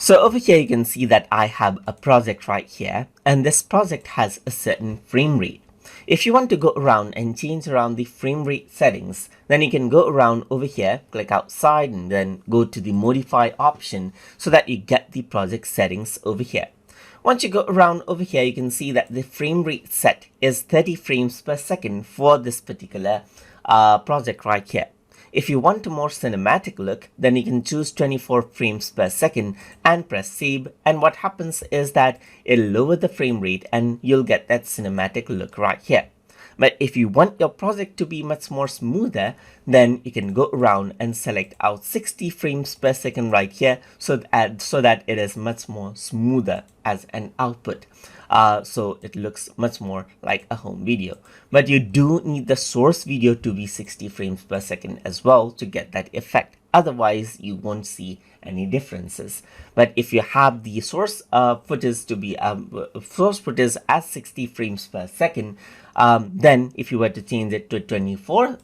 So over here you can see that I have a project right here, and this project has a certain frame rate. If you want to go around and change around the frame rate settings, then you can go around over here, click outside, and then go to the modify option so that you get the project settings over here. Once you go around over here, you can see that the frame rate set is 30 frames per second for this particular project right here. If you want a more cinematic look, then you can choose 24 frames per second and press save, and what happens is that it'll lower the frame rate and you'll get that cinematic look right here. But if you want your project to be much more smoother, then you can go around and select out 60 frames per second right here so that it is much more smoother as an output. So it looks much more like a home video. But you do need the source video to be 60 frames per second as well to get that effect. Otherwise, you won't see any differences. But if you have the source footage to be source footage at 60 frames per second, then if you were to change it to 24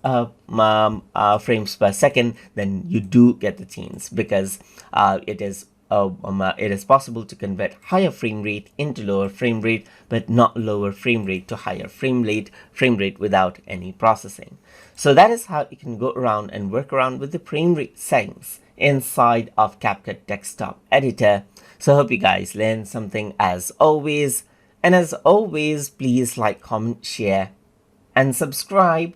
frames per second, then you do get the change because it is possible to convert higher frame rate into lower frame rate, but not lower frame rate to higher frame rate without any processing. So that is how you can go around and work around with the frame rate settings inside of CapCut desktop editor. So I hope you guys learned something as always. And as always, please like, comment, share, and subscribe.